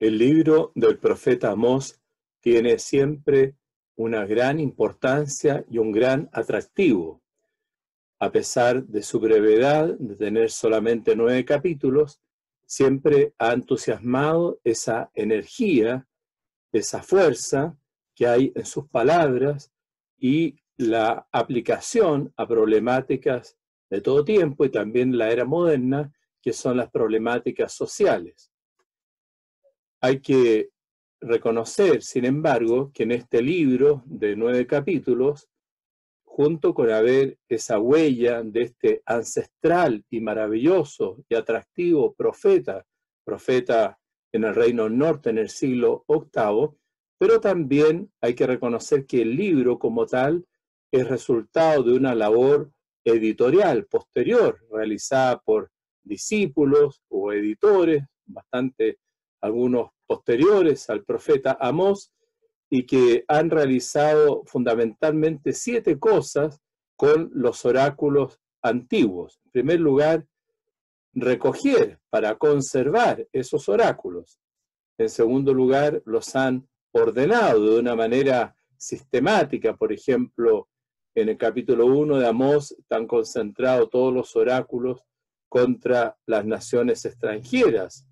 El libro del profeta Amós tiene siempre una gran importancia y un gran atractivo. A pesar de su brevedad, de tener solamente 9 capítulos, siempre ha entusiasmado esa energía, esa fuerza que hay en sus palabras y la aplicación a problemáticas de todo tiempo y también la era moderna, que son las problemáticas sociales. Hay que reconocer, sin embargo, que en este libro de 9 capítulos, junto con haber esa huella de este ancestral y maravilloso y atractivo profeta en el Reino Norte en el siglo VIII, pero también hay que reconocer que el libro como tal es resultado de una labor editorial posterior, realizada por discípulos o editores, algunos posteriores al profeta Amós, y que han realizado fundamentalmente 7 cosas con los oráculos antiguos. En primer lugar, recoger para conservar esos oráculos. En segundo lugar, los han ordenado de una manera sistemática. Por ejemplo, en el capítulo 1 de Amós están concentrados todos los oráculos contra las naciones extranjeras.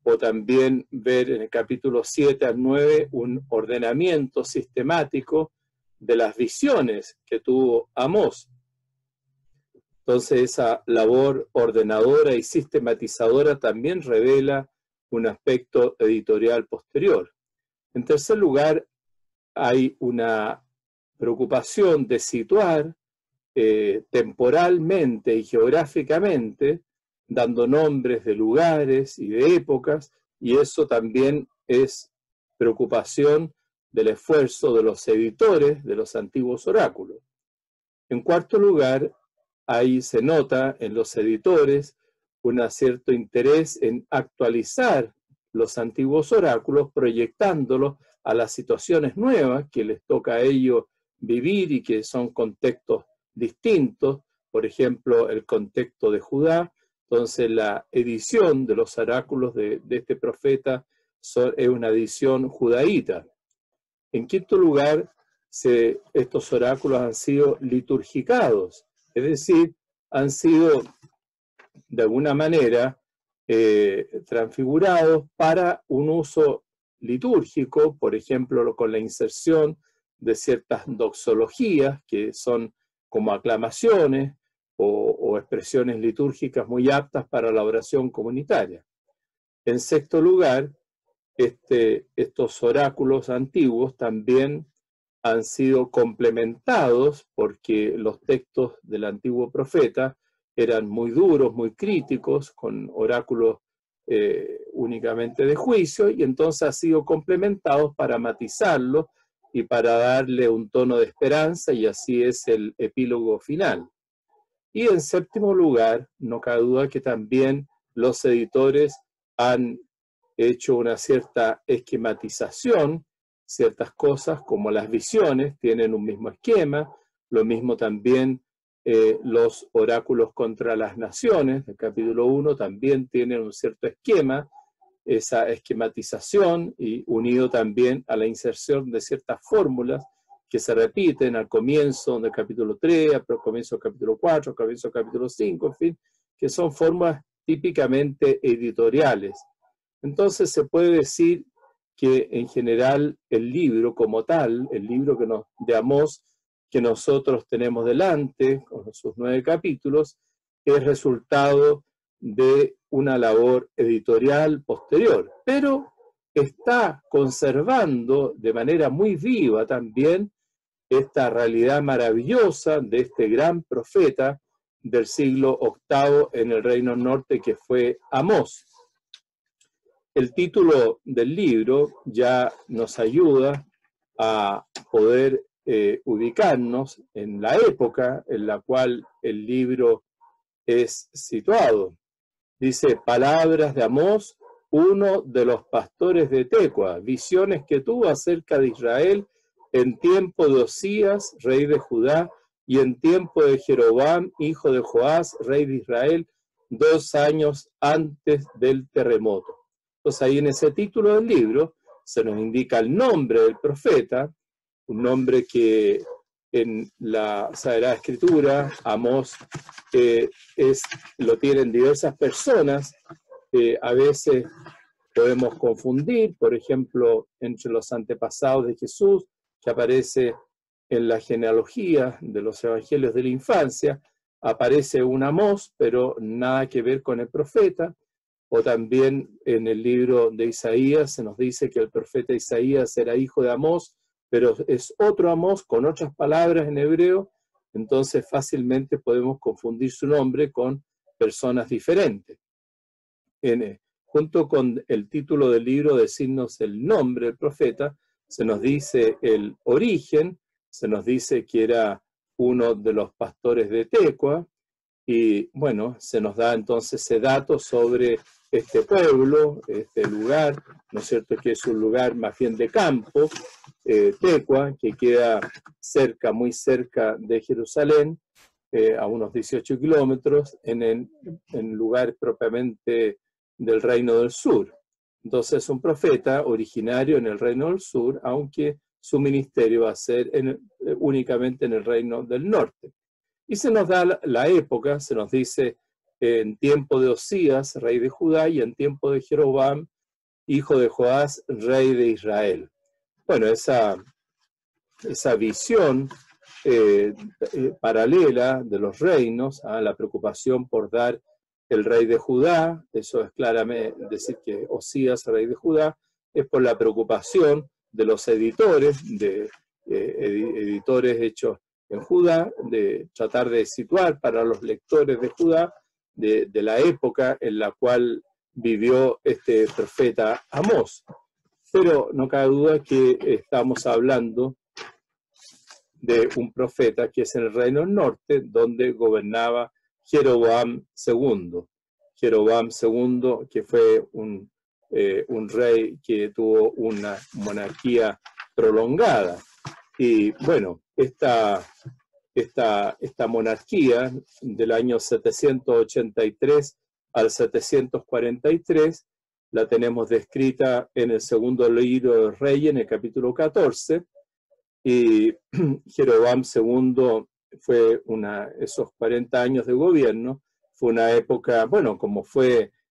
O también ver en el capítulo 7 al 9 un ordenamiento sistemático de las visiones que tuvo Amós. Entonces esa labor ordenadora y sistematizadora también revela un aspecto editorial posterior. En tercer lugar, hay una preocupación de situar temporalmente y geográficamente, dando nombres de lugares y de épocas, y eso también es preocupación del esfuerzo de los editores de los antiguos oráculos. En cuarto lugar, ahí se nota en los editores un cierto interés en actualizar los antiguos oráculos, proyectándolos a las situaciones nuevas que les toca a ellos vivir y que son contextos distintos, por ejemplo, el contexto de Judá. Entonces la edición de los oráculos de este profeta es una edición judaíta. En quinto lugar, estos oráculos han sido liturgicados, es decir, han sido de alguna manera transfigurados para un uso litúrgico, por ejemplo, con la inserción de ciertas doxologías que son como aclamaciones o expresiones litúrgicas muy aptas para la oración comunitaria. En sexto lugar, estos oráculos antiguos también han sido complementados porque los textos del antiguo profeta eran muy duros, muy críticos, con oráculos únicamente de juicio, y entonces han sido complementados para matizarlos y para darle un tono de esperanza, y así es el epílogo final. Y en séptimo lugar, no cabe duda que también los editores han hecho una cierta esquematización, ciertas cosas como las visiones tienen un mismo esquema, lo mismo también los oráculos contra las naciones, del capítulo 1, también tienen un cierto esquema, esa esquematización, y unido también a la inserción de ciertas fórmulas que se repiten al comienzo del capítulo 3, al comienzo del capítulo 4, al comienzo del capítulo 5, en fin, que son formas típicamente editoriales. Entonces se puede decir que en general el libro como tal, el libro de Amós que nosotros tenemos delante, con sus 9 capítulos, es resultado de una labor editorial posterior, pero está conservando de manera muy viva también esta realidad maravillosa de este gran profeta del siglo VIII en el Reino Norte, que fue Amós. El título del libro ya nos ayuda a poder ubicarnos en la época en la cual el libro es situado. Dice: palabras de Amós, uno de los pastores de Tecoa, visiones que tuvo acerca de Israel en tiempo de Osías, rey de Judá, y en tiempo de Jeroboam, hijo de Joás, rey de Israel, 2 años antes del terremoto. Entonces ahí en ese título del libro se nos indica el nombre del profeta, un nombre que en la Sagrada Escritura, Amós, lo tienen diversas personas, a veces podemos confundir, por ejemplo, entre los antepasados de Jesús, que aparece en la genealogía de los evangelios de la infancia, aparece un Amós, pero nada que ver con el profeta, o también en el libro de Isaías se nos dice que el profeta Isaías era hijo de Amós, pero es otro Amós con otras palabras en hebreo, entonces fácilmente podemos confundir su nombre con personas diferentes. Junto con el título del libro, decirnos el nombre del profeta, se nos dice el origen, se nos dice que era uno de los pastores de Tecoa, y bueno, se nos da entonces ese dato sobre este pueblo, este lugar, ¿no es cierto?, que es un lugar más bien de campo, Tecoa, que queda cerca, muy cerca de Jerusalén, a unos 18 kilómetros, en lugar propiamente del Reino del Sur. Entonces es un profeta originario en el Reino del Sur, aunque su ministerio va a ser únicamente en el Reino del Norte. Y se nos da la época, se nos dice en tiempo de Osías, rey de Judá, y en tiempo de Jeroboam, hijo de Joás, rey de Israel. Bueno, esa visión paralela de los reinos, a la preocupación por dar el rey de Judá, eso es claramente decir que Osías, rey de Judá, es por la preocupación de los editores, editores hechos en Judá, de tratar de situar para los lectores de Judá de la época en la cual vivió este profeta Amós. Pero no cabe duda que estamos hablando de un profeta que es en el Reino del Norte, donde gobernaba Jeroboam II. Jeroboam II, que fue un rey que tuvo una monarquía prolongada. Y bueno, esta monarquía del año 783 al 743 la tenemos descrita en el segundo libro de Reyes, en el capítulo 14, y Jeroboam II fue esos 40 años de gobierno, fue una época, bueno,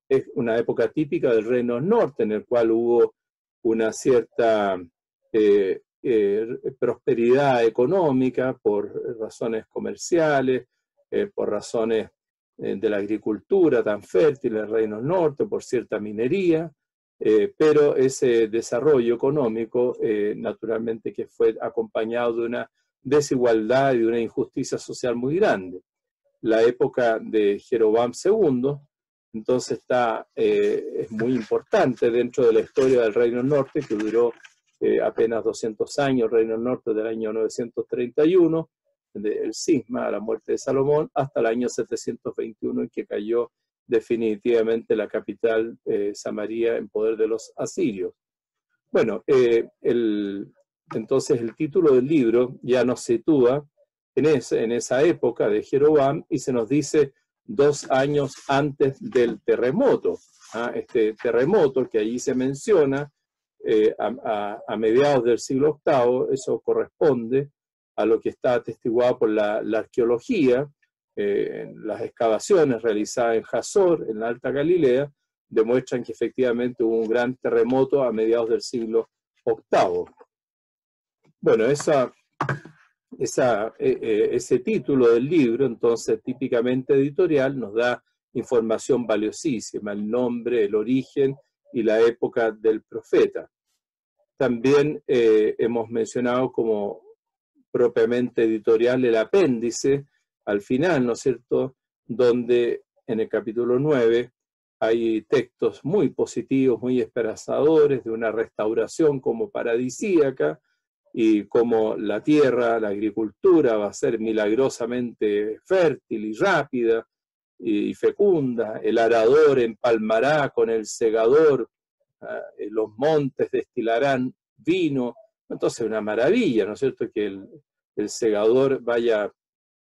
es una época típica del Reino del Norte, en el cual hubo una cierta prosperidad económica por razones comerciales, por razones de la agricultura tan fértil en el Reino del Norte, por cierta minería, pero ese desarrollo económico naturalmente que fue acompañado de una desigualdad y de una injusticia social muy grande. La época de Jeroboam II, entonces es muy importante dentro de la historia del Reino del Norte, que duró apenas 200 años, el Reino del Norte del año 931, del cisma a la muerte de Salomón, hasta el año 721, en que cayó definitivamente la capital, Samaria, en poder de los asirios. Bueno, entonces el título del libro ya nos sitúa en esa época de Jeroboam y se nos dice 2 años antes del terremoto. Este terremoto que allí se menciona a mediados del siglo VIII, eso corresponde a lo que está atestiguado por la arqueología. Las excavaciones realizadas en Jasor, en la Alta Galilea, demuestran que efectivamente hubo un gran terremoto a mediados del siglo VIII. Bueno, ese título del libro, entonces típicamente editorial, nos da información valiosísima, el nombre, el origen y la época del profeta. También hemos mencionado como propiamente editorial el apéndice al final, ¿no es cierto?, donde en el capítulo 9 hay textos muy positivos, muy esperanzadores, de una restauración como paradisíaca, y como la tierra, la agricultura va a ser milagrosamente fértil y rápida y fecunda, el arador empalmará con el segador, los montes destilarán vino. Entonces una maravilla, ¿no es cierto?, que el segador vaya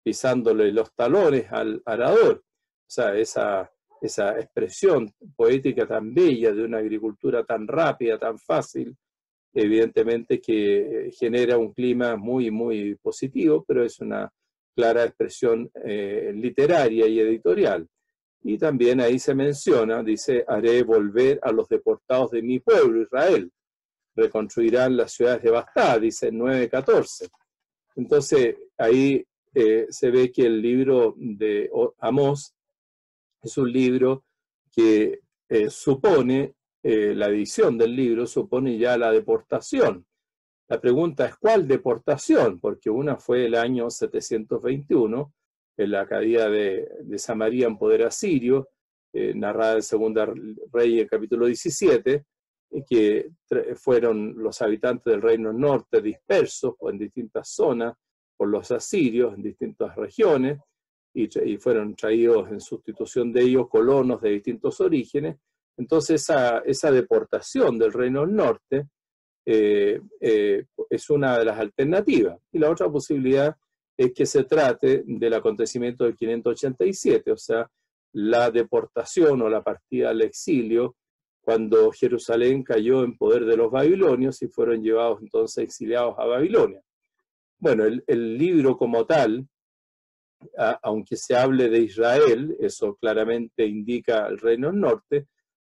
pisándole los talones al arador. O sea, esa expresión poética tan bella de una agricultura tan rápida, tan fácil, evidentemente que genera un clima muy, muy positivo, pero es una clara expresión literaria y editorial. Y también ahí se menciona, dice, haré volver a los deportados de mi pueblo, Israel. Reconstruirán las ciudades devastadas, dice 9:14. Entonces, ahí se ve que el libro de Amós es un libro que supone, la edición del libro supone ya la deportación. La pregunta es, ¿cuál deportación? Porque una fue el año 721, en la caída de Samaria en poder asirio, narrada en Segunda Reyes, capítulo 17, que fueron los habitantes del reino norte dispersos en distintas zonas por los asirios en distintas regiones, y fueron traídos en sustitución de ellos colonos de distintos orígenes. Entonces esa deportación del reino del norte es una de las alternativas. Y la otra posibilidad es que se trate del acontecimiento del 587, o sea, la deportación o la partida al exilio, cuando Jerusalén cayó en poder de los babilonios y fueron llevados entonces exiliados a Babilonia. Bueno, el libro como tal, aunque se hable de Israel, eso claramente indica el reino del norte,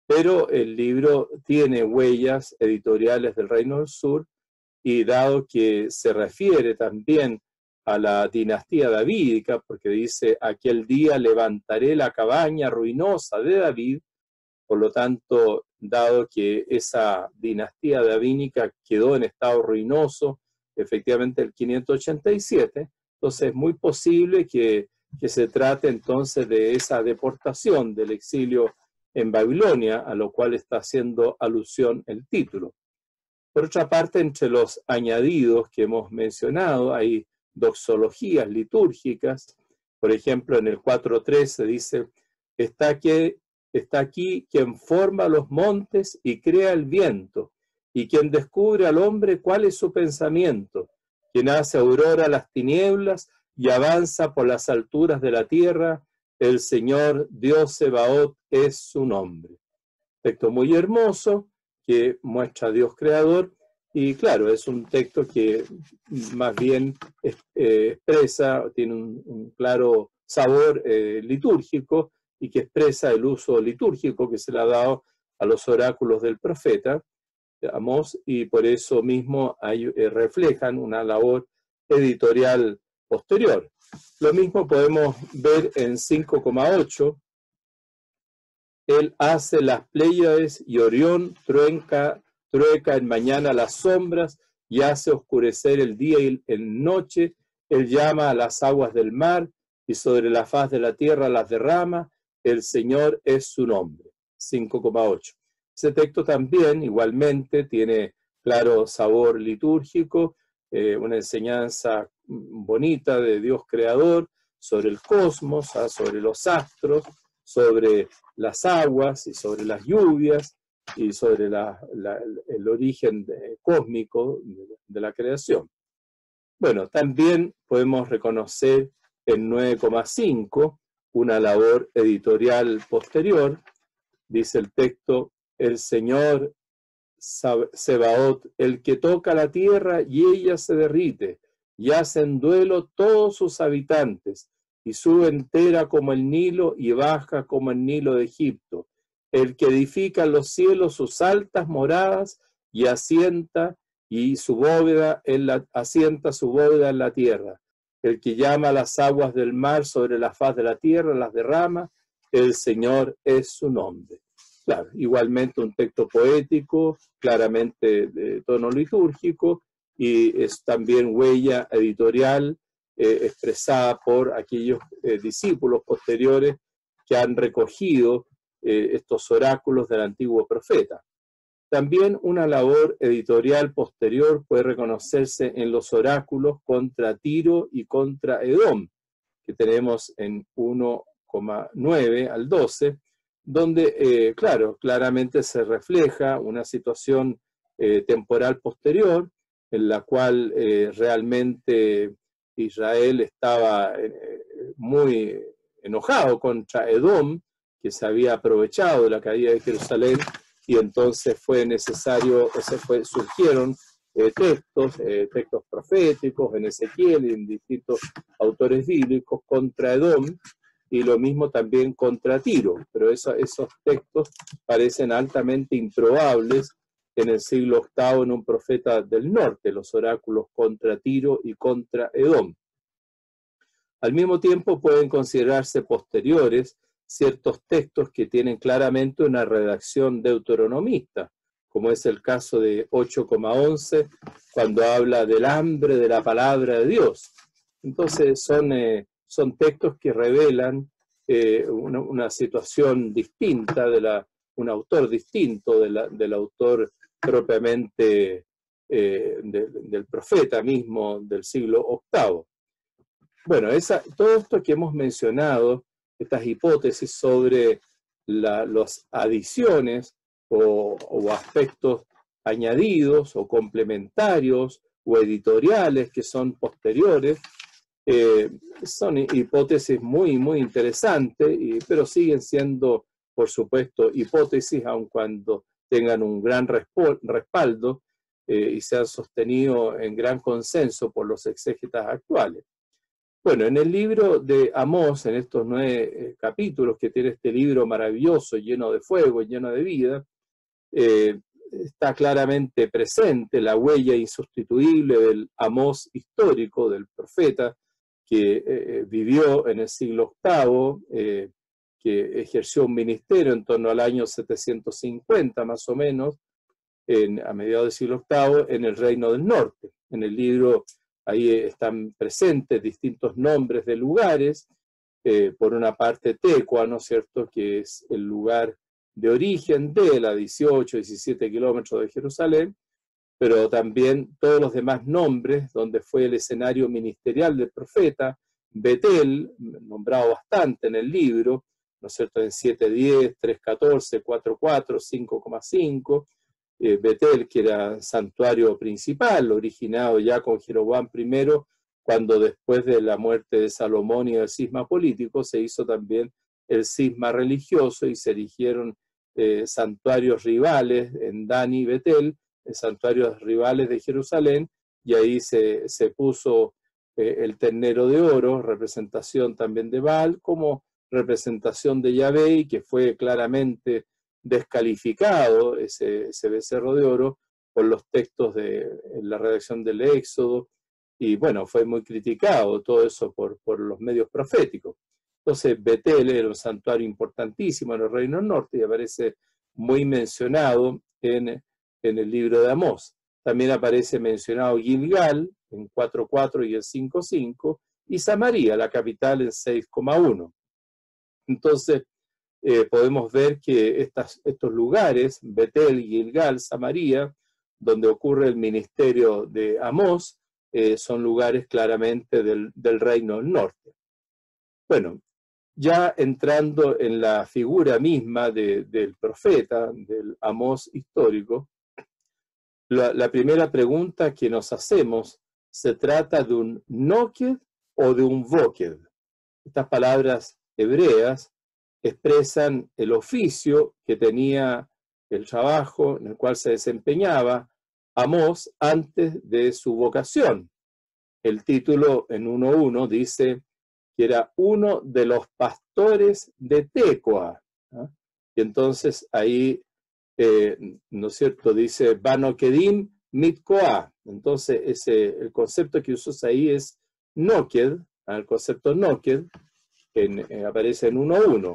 pero el libro tiene huellas editoriales del reino del sur, y dado que se refiere también a la dinastía davídica, porque dice, aquel día levantaré la cabaña ruinosa de David, por lo tanto, dado que esa dinastía davídica quedó en estado ruinoso, efectivamente el 587, entonces es muy posible que se trate entonces de esa deportación del exilio en Babilonia, a lo cual está haciendo alusión el título. Por otra parte, entre los añadidos que hemos mencionado, hay doxologías litúrgicas. Por ejemplo, en el 4:13 dice, está aquí quien forma los montes y crea el viento, y quien descubre al hombre cuál es su pensamiento, quien hace aurora las tinieblas y avanza por las alturas de la tierra, el Señor Dios Sebaot es su nombre. Texto muy hermoso que muestra a Dios creador, y claro, es un texto que más bien expresa, tiene un claro sabor litúrgico, y que expresa el uso litúrgico que se le ha dado a los oráculos del profeta Amós, y por eso mismo reflejan una labor editorial posterior. Lo mismo podemos ver en 5:8. Él hace las Pléyades y Orión, trueca en mañana las sombras y hace oscurecer el día y en noche. Él llama a las aguas del mar y sobre la faz de la tierra las derrama. El Señor es su nombre. 5:8. Ese texto también igualmente tiene claro sabor litúrgico, una enseñanza bonita de Dios creador sobre el cosmos, sobre los astros, sobre las aguas y sobre las lluvias y sobre el origen cósmico de la creación. Bueno, también podemos reconocer en 9:5 una labor editorial posterior. Dice el texto, el Señor Sebaot, el que toca la tierra y ella se derrite, y hace en duelo todos sus habitantes, y sube entera como el Nilo y baja como el Nilo de Egipto, el que edifica en los cielos sus altas moradas y asienta su bóveda en la tierra, el que llama las aguas del mar sobre la faz de la tierra, las derrama, el Señor es su nombre. Claro, igualmente un texto poético, claramente de tono litúrgico, y es también huella editorial expresada por aquellos discípulos posteriores que han recogido estos oráculos del antiguo profeta. También una labor editorial posterior puede reconocerse en los oráculos contra Tiro y contra Edom, que tenemos en 1:9 al 12, donde, claramente se refleja una situación temporal posterior, en la cual realmente Israel estaba muy enojado contra Edom, que se había aprovechado de la caída de Jerusalén, y entonces fue necesario, surgieron textos proféticos en Ezequiel y en distintos autores bíblicos contra Edom, y lo mismo también contra Tiro, pero esos textos parecen altamente improbables en el siglo VIII en un profeta del norte, los oráculos contra Tiro y contra Edom. Al mismo tiempo pueden considerarse posteriores ciertos textos que tienen claramente una redacción deuteronomista, como es el caso de 8,11, cuando habla del hambre de la palabra de Dios. Entonces son textos que revelan una situación distinta, un autor distinto del autor propiamente del profeta mismo del siglo VIII. Bueno, todo esto que hemos mencionado, estas hipótesis sobre las adiciones o aspectos añadidos o complementarios o editoriales que son posteriores, son hipótesis muy, muy interesantes, pero siguen siendo, por supuesto, hipótesis, aun cuando tengan un gran respaldo y se han sostenido en gran consenso por los exégetas actuales. Bueno, en el libro de Amós, en estos 9 capítulos que tiene este libro maravilloso, lleno de fuego, lleno de vida, está claramente presente la huella insustituible del Amós histórico, del profeta que vivió en el siglo VIII, que ejerció un ministerio en torno al año 750 más o menos, a mediados del siglo VIII, en el Reino del Norte. En el libro ahí están presentes distintos nombres de lugares, por una parte Tecoa, ¿no es cierto?, que es el lugar de origen de él, a 18, 17 kilómetros de Jerusalén, pero también todos los demás nombres donde fue el escenario ministerial del profeta, Betel, nombrado bastante en el libro, ¿no es cierto?, en 7:10, 3:14, 4:4, 5,5, Betel, que era santuario principal, originado ya con Jeroboam I, cuando después de la muerte de Salomón y el cisma político, se hizo también el cisma religioso y se erigieron santuarios rivales en Dan y Betel, santuarios rivales de Jerusalén, y ahí se puso el ternero de oro, representación también de Baal, como representación de Yahvé, y que fue claramente descalificado ese becerro de oro por los textos de la redacción del Éxodo, y bueno, fue muy criticado todo eso por los medios proféticos. Entonces Betel era un santuario importantísimo en el Reino del Norte y aparece muy mencionado en el libro de Amós. También aparece mencionado Gilgal en 4:4 y el 5:5, y Samaria, la capital, en 6,1. Entonces, podemos ver que estos lugares, Betel, Gilgal, Samaria, donde ocurre el ministerio de Amós, son lugares claramente del Reino del Norte. Bueno, ya entrando en la figura misma del profeta, del Amós histórico, la primera pregunta que nos hacemos, ¿se trata de un noked o de un voked? Estas palabras hebreas expresan el oficio que tenía, el trabajo en el cual se desempeñaba Amós antes de su vocación. El título en 1:1 dice que era uno de los pastores de Tecoa, ¿no? Y entonces ahí, ¿no es cierto?, dice Bano Kedim Mitkoa. Entonces el concepto que usas ahí es Noked, el concepto Noked, aparece en 1:1.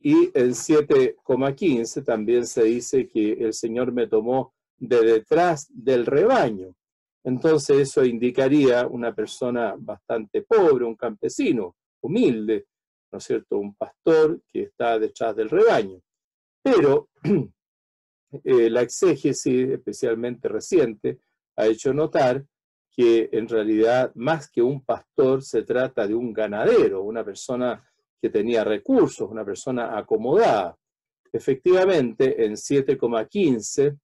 Y en 7,15 también se dice que el Señor me tomó de detrás del rebaño. Entonces eso indicaría una persona bastante pobre, un campesino, humilde, ¿no es cierto?, un pastor que está detrás del rebaño. Pero la exégesis, especialmente reciente, ha hecho notar que en realidad más que un pastor se trata de un ganadero, una persona que tenía recursos, una persona acomodada. Efectivamente, en 7,15,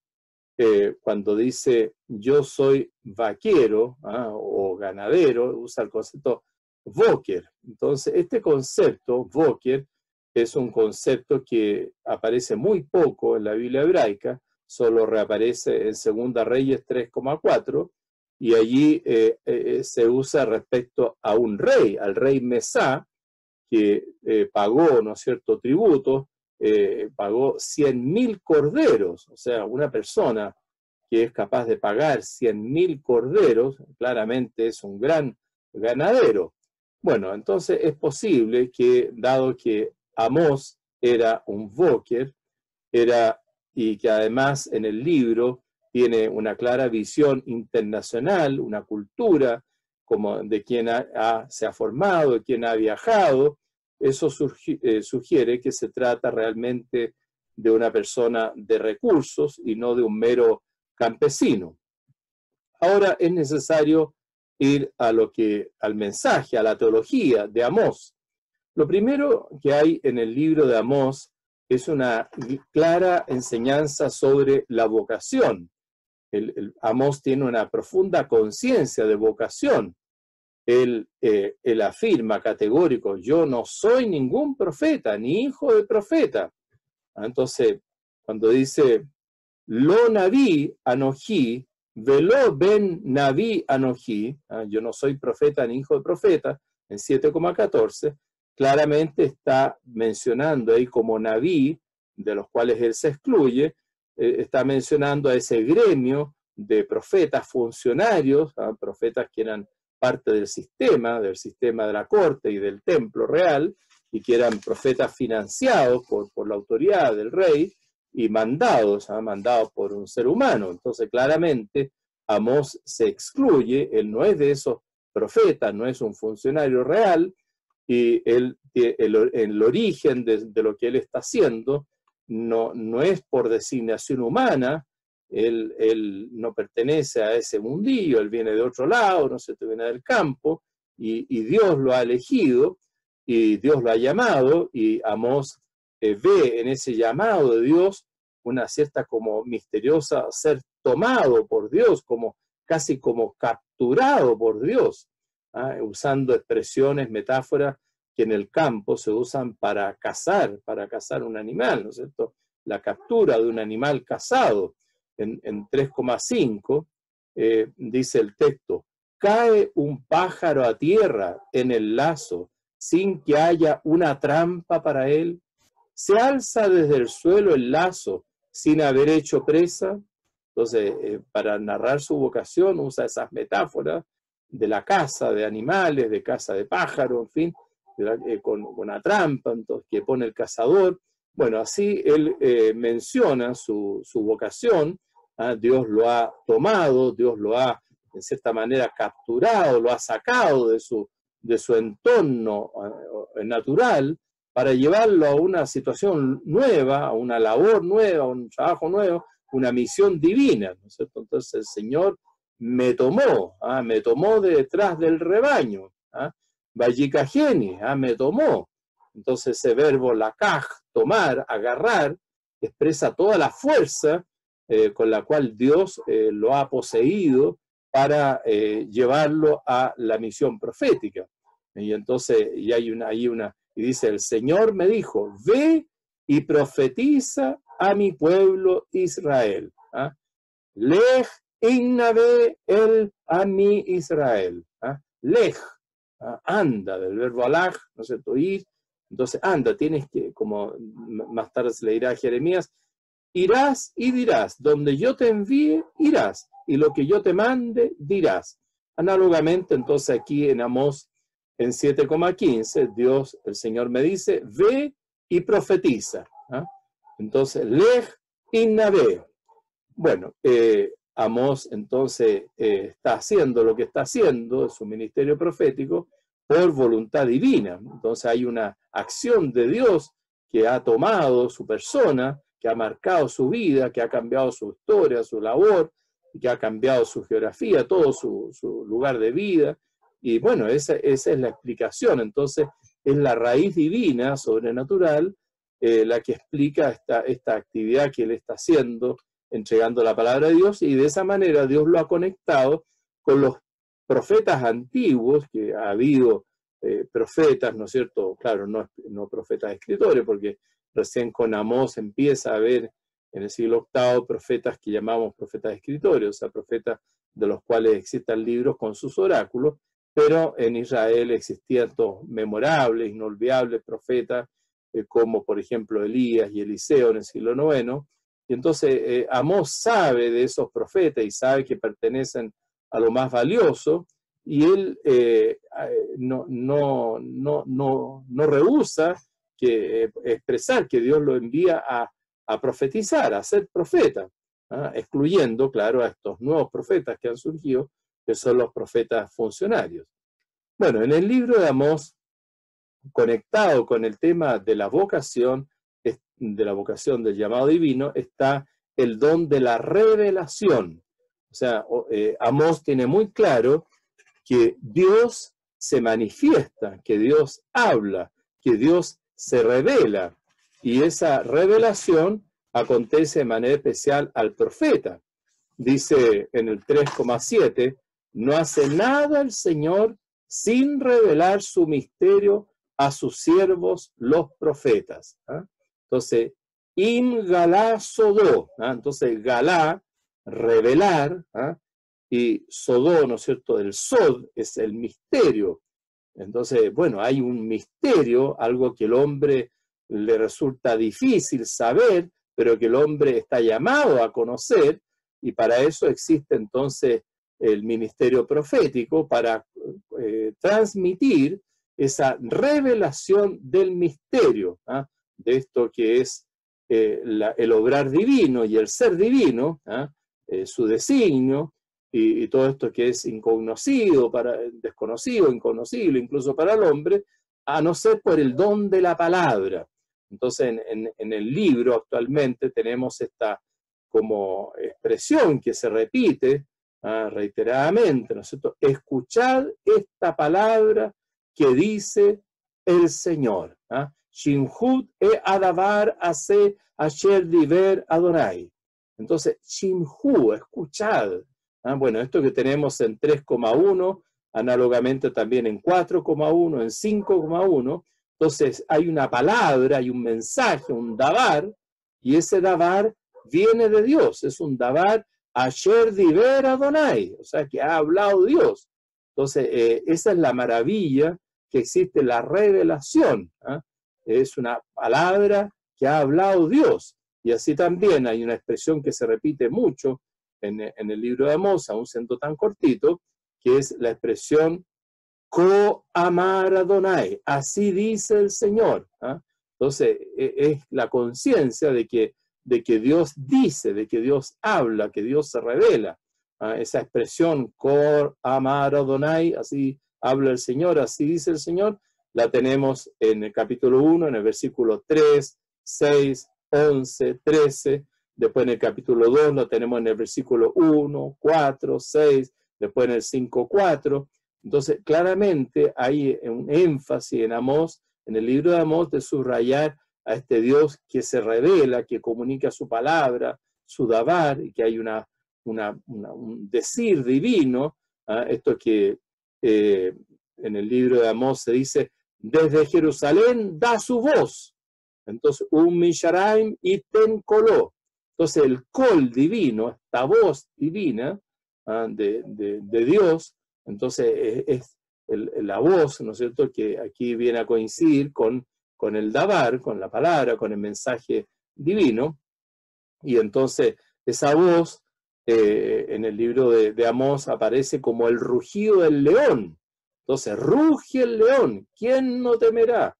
cuando dice yo soy vaquero o ganadero, usa el concepto voker. Entonces, este concepto, voker, es un concepto que aparece muy poco en la Biblia hebraica, solo reaparece en 2 Reyes 3,4, y allí se usa respecto a un rey, al rey Mesá, que pagó, ¿no es cierto?, tributo, pagó 100.000 corderos, o sea, una persona que es capaz de pagar 100.000 corderos, claramente es un gran ganadero. Bueno, entonces es posible que, dado que Amós era un Boker, y que además en el libro tiene una clara visión internacional, una cultura como de quien se ha formado, de quien ha viajado, eso sugiere que se trata realmente de una persona de recursos y no de un mero campesino. Ahora es necesario ir al mensaje, a la teología de Amós. Lo primero que hay en el libro de Amós es una clara enseñanza sobre la vocación. Amós tiene una profunda conciencia de vocación. Él afirma categórico: yo no soy ningún profeta, ni hijo de profeta. Entonces, cuando dice, lo naví anojí, velo ben naví anojí, yo no soy profeta ni hijo de profeta, en 7,14, claramente está mencionando ahí como naví, de los cuales él se excluye, está mencionando a ese gremio de profetas funcionarios, profetas que eran parte del sistema de la corte y del templo real, y que eran profetas financiados por la autoridad del rey y mandados por un ser humano. Entonces, claramente, Amós se excluye, él no es de esos profetas, no es un funcionario real, y el origen de lo que él está haciendo no es por designación humana. Él no pertenece a ese mundillo, él viene de otro lado, no sé, viene del campo, y Dios lo ha elegido, y Dios lo ha llamado, y Amós ve en ese llamado de Dios una cierta como misteriosa ser tomado por Dios, casi como capturado por Dios, usando expresiones, metáforas que en el campo se usan para cazar un animal, ¿no es cierto? La captura de un animal cazado. En 3,5 dice el texto: cae un pájaro a tierra en el lazo sin que haya una trampa para él. Se alza desde el suelo el lazo sin haber hecho presa. Entonces, para narrar su vocación usa esas metáforas de la caza de animales, de caza de pájaros, en fin, con una trampa entonces, que pone el cazador. Bueno, así él menciona su vocación. Dios lo ha tomado, Dios lo ha, en cierta manera, capturado, lo ha sacado de su entorno natural para llevarlo a una situación nueva, a una labor nueva, a un trabajo nuevo, una misión divina, ¿no es cierto? Entonces el Señor me tomó de detrás del rebaño, Vayikajeni, me tomó. Entonces ese verbo lakaj, tomar, agarrar, expresa toda la fuerza con la cual Dios lo ha poseído para llevarlo a la misión profética. Y entonces y y dice, el Señor me dijo, ve y profetiza a mi pueblo Israel. Lej innabe el a mi Israel. Lej, anda, del verbo alaj, ¿no es cierto? Ir. Entonces, anda, tienes que, como más tarde se le dirá a Jeremías, irás y dirás, donde yo te envíe, irás, y lo que yo te mande, dirás. Análogamente, entonces aquí en Amós, en 7,15, Dios, el Señor me dice, ve y profetiza. Entonces, lej innabe. Bueno, Amós entonces está haciendo lo que está haciendo, su ministerio profético, por voluntad divina. Entonces hay una acción de Dios que ha tomado su persona, que ha marcado su vida, que ha cambiado su historia, su labor, que ha cambiado su geografía, todo su lugar de vida. Y bueno, esa es la explicación. Entonces es la raíz divina, sobrenatural, la que explica esta actividad que él está haciendo, entregando la palabra de Dios, y de esa manera Dios lo ha conectado con los profetas antiguos que ha habido profetas, ¿no es cierto? Claro, no profetas escritores, porque recién con Amós empieza a haber en el siglo VIII profetas que llamamos profetas escritores, o sea, profetas de los cuales existan libros con sus oráculos, pero en Israel existían estos memorables, inolvidables profetas, como por ejemplo Elías y Eliseo en el siglo IX, y entonces Amós sabe de esos profetas y sabe que pertenecen a lo más valioso, y él no rehúsa expresar que Dios lo envía a profetizar, a ser profeta, excluyendo, claro, a estos nuevos profetas que han surgido, que son los profetas funcionarios. Bueno, en el libro de Amós, conectado con el tema de la vocación del llamado divino, está el don de la revelación. O sea, Amós tiene muy claro que Dios se manifiesta, que Dios habla, que Dios se revela, y esa revelación acontece de manera especial al profeta. Dice en el 3,7, no hace nada el Señor sin revelar su misterio a sus siervos los profetas. Entonces, in galá sodó, entonces galá, revelar, y sodó, ¿no es cierto? El sod es el misterio. Entonces, bueno, hay un misterio, algo que el hombre le resulta difícil saber, pero que el hombre está llamado a conocer, y para eso existe entonces el ministerio profético, para transmitir esa revelación del misterio, de esto que es el obrar divino y el ser divino, su designio, y todo esto que es incognoscido, desconocido, inconocible, incluso para el hombre, a no ser por el don de la palabra. Entonces, en el libro actualmente tenemos esta como expresión que se repite reiteradamente, ¿no es cierto? Escuchad esta palabra que dice el Señor. Shimhut e adavar ase asher diver Adonai. Entonces, Shimhu, escuchad. Bueno, esto que tenemos en 3,1, análogamente también en 4,1, en 5,1. Entonces, hay una palabra, hay un mensaje, un davar, y ese davar viene de Dios. Es un davar asher diver Adonai, o sea, que ha hablado Dios. Entonces, esa es la maravilla que existe, la revelación. Es una palabra que ha hablado Dios. Y así también hay una expresión que se repite mucho en el libro de Amós, aún siendo tan cortito, que es la expresión Ko amar Adonai, así dice el Señor. Entonces, es la conciencia de que Dios dice, de que Dios habla, que Dios se revela. Esa expresión Ko amar Adonai, así habla el Señor, así dice el Señor, la tenemos en el capítulo 1, en el versículo 3, 6, 11, 13, después en el capítulo 2 lo tenemos en el versículo 1, 4, 6, después en el 5, 4. Entonces, claramente hay un énfasis en Amós, en el libro de Amós, de subrayar a este Dios que se revela, que comunica su palabra, su davar, y que hay un decir divino, esto que en el libro de Amós se dice, desde Jerusalén da su voz. Entonces, un Misharaim y ten coló. Entonces, el col divino, esta voz divina de Dios, entonces es la voz, ¿no es cierto?, que aquí viene a coincidir con el davar, con la palabra, con el mensaje divino. Y entonces, esa voz en el libro de Amós aparece como el rugido del león. Entonces, ruge el león, ¿quién no temerá?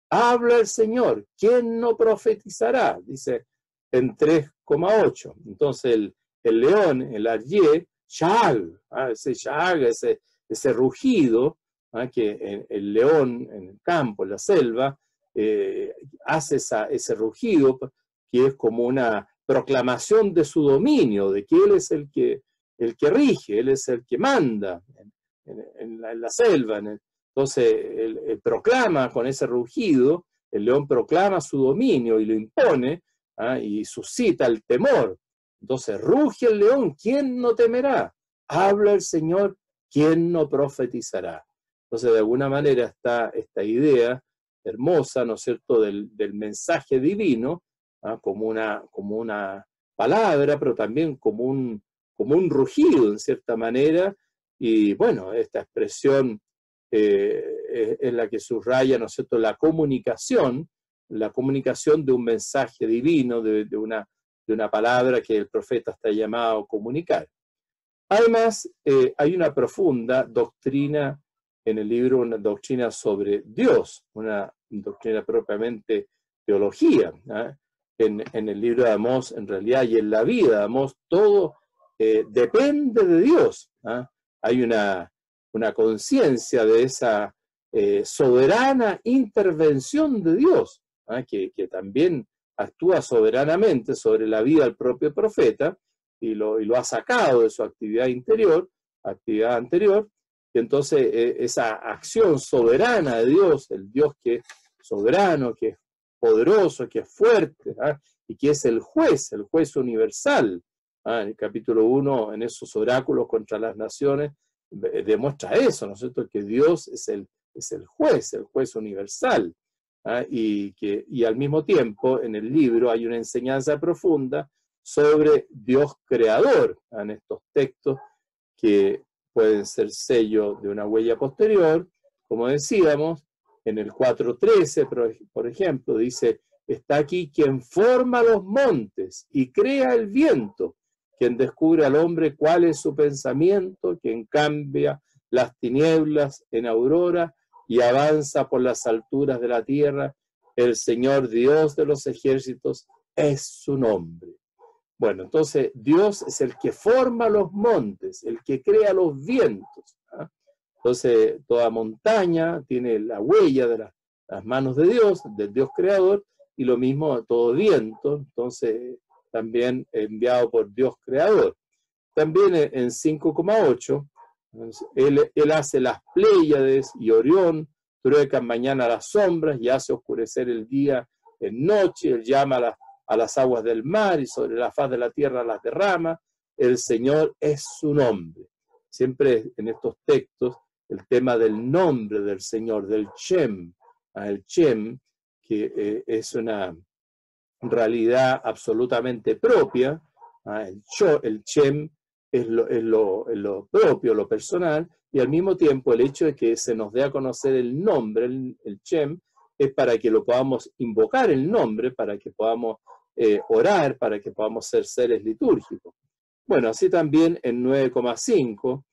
Habla el Señor, ¿quién no profetizará? Dice en 3,8. Entonces el león, el aryé, shag, ese shag, ese rugido, que el león en el campo, en la selva, hace ese rugido, que es como una proclamación de su dominio, de que él es el que rige, él es el que manda en la selva. Entonces, él proclama con ese rugido, el león proclama su dominio y lo impone, y suscita el temor. Entonces, ruge el león, ¿quién no temerá? Habla el Señor, ¿quién no profetizará? Entonces, de alguna manera está esta idea hermosa, ¿no es cierto?, del mensaje divino, como una palabra, pero también como un rugido, en cierta manera, y bueno, esta expresión es la que subraya, ¿no es cierto?, la comunicación de un mensaje divino, de una palabra que el profeta está llamado a comunicar. Además, hay una profunda doctrina en el libro, una doctrina sobre Dios, una doctrina propiamente teología. En el libro de Amós, en realidad, y en la vida de Amós, todo depende de Dios. Hay una conciencia de esa soberana intervención de Dios, que también actúa soberanamente sobre la vida del propio profeta, y lo ha sacado de su actividad anterior, y entonces esa acción soberana de Dios, el Dios que es soberano, que es poderoso, que es fuerte, y que es el juez universal. En el capítulo 1, en esos oráculos contra las naciones, demuestra eso, ¿no es cierto?, que Dios es el juez universal. Y al mismo tiempo, en el libro hay una enseñanza profunda sobre Dios creador, en estos textos que pueden ser sello de una huella posterior. Como decíamos, en el 4.13, por ejemplo, dice: está aquí quien forma los montes y crea el viento, quien descubre al hombre cuál es su pensamiento, quien cambia las tinieblas en aurora y avanza por las alturas de la tierra. El Señor Dios de los ejércitos es su nombre. Bueno, entonces Dios es el que forma los montes, el que crea los vientos. Entonces toda montaña tiene la huella de las manos de Dios, del Dios creador, y lo mismo todo viento, entonces también enviado por Dios creador. También en 5.8, él hace las Pléyades y Orión, trueca en mañana las sombras y hace oscurecer el día en noche. Él llama a las aguas del mar y sobre la faz de la tierra las derrama. El Señor es su nombre. Siempre en estos textos el tema del nombre del Señor, del Shem, el Shem, que es una realidad absolutamente propia. El Shem es lo propio, lo personal, y al mismo tiempo el hecho de que se nos dé a conocer el nombre, el Shem, es para que lo podamos invocar el nombre, para que podamos orar, para que podamos ser seres litúrgicos. Bueno, así también en 9.5,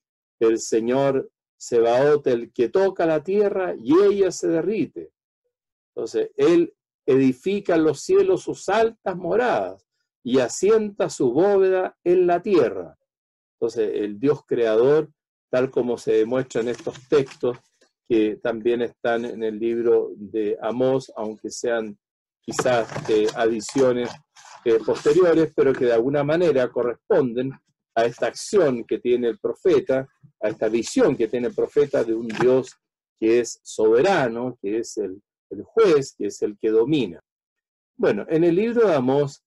el Señor Sebaot, el que toca la tierra y ella se derrite. Entonces, Él edifica en los cielos sus altas moradas y asienta su bóveda en la tierra. Entonces, el Dios creador, tal como se demuestra en estos textos, que también están en el libro de Amós, aunque sean quizás adiciones posteriores, pero que de alguna manera corresponden a esta acción que tiene el profeta, a esta visión que tiene el profeta de un Dios que es soberano, que es el juez, que es el que domina. Bueno, en el libro de Amós,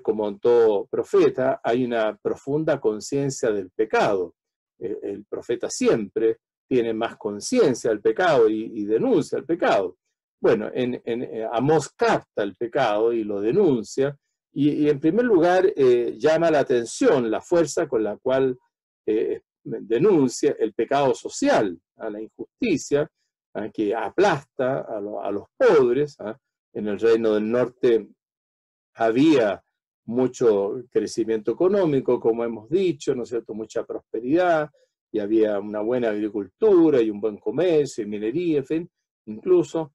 como en todo profeta, hay una profunda conciencia del pecado. El profeta siempre tiene más conciencia del pecado y denuncia el pecado. Bueno, Amós capta el pecado y lo denuncia, y en primer lugar llama la atención la fuerza con la cual denuncia el pecado social, a la injusticia, que aplasta a los pobres. En el reino del norte había mucho crecimiento económico, como hemos dicho, ¿no es cierto?, mucha prosperidad, y había una buena agricultura y un buen comercio y minería, en fin, incluso,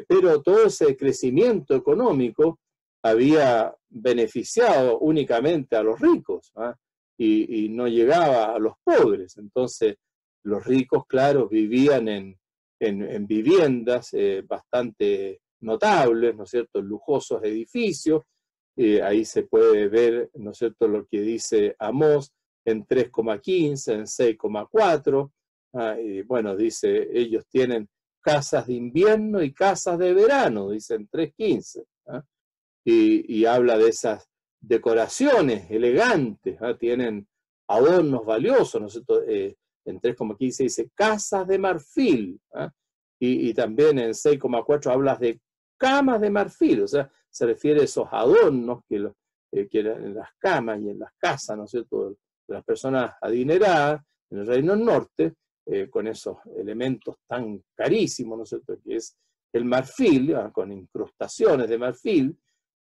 pero todo ese crecimiento económico había beneficiado únicamente a los ricos, y no llegaba a los pobres. Entonces, los ricos, claro, vivían en viviendas bastante notables, ¿no es cierto?, en lujosos edificios. Ahí se puede ver, ¿no es cierto?, lo que dice Amós en 3.15, en 6.4. Y bueno, dice, ellos tienen casas de invierno y casas de verano, dice en 3.15. Y habla de esas decoraciones elegantes, tienen adornos valiosos, ¿no es cierto? en 3,15 dice casas de marfil, ¿ah? Y también en 6,4 hablas de camas de marfil, o sea, se refiere a esos adornos que eran en las camas y en las casas, ¿no es cierto?, de las personas adineradas en el Reino del Norte, con esos elementos tan carísimos, ¿no es cierto?, que es el marfil, con incrustaciones de marfil.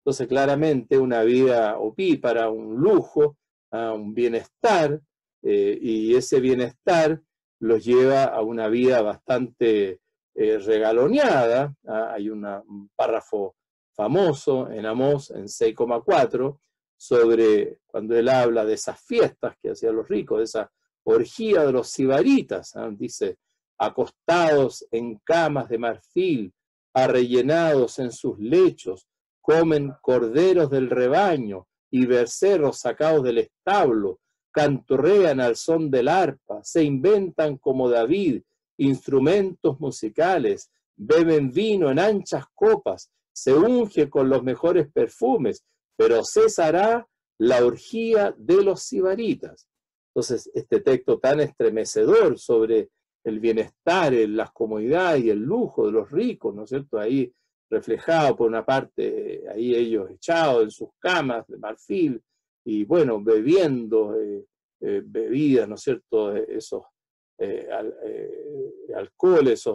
Entonces, claramente una vida opípara, un lujo, un bienestar, y ese bienestar los lleva a una vida bastante regaloneada. Hay un párrafo famoso en Amós, en 6,4, sobre cuando él habla de esas fiestas que hacían los ricos, de esa orgía de los sibaritas. Dice, acostados en camas de marfil, arrellenados en sus lechos, comen corderos del rebaño y becerros sacados del establo, canturrean al son del arpa, se inventan como David instrumentos musicales, beben vino en anchas copas, se unge con los mejores perfumes, pero cesará la orgía de los sibaritas. Entonces, este texto tan estremecedor sobre el bienestar, las comodidades y el lujo de los ricos, ¿no es cierto?, ahí reflejado por una parte, ahí ellos echados en sus camas de marfil, y bueno, bebiendo bebidas, ¿no es cierto?, esos alcoholes,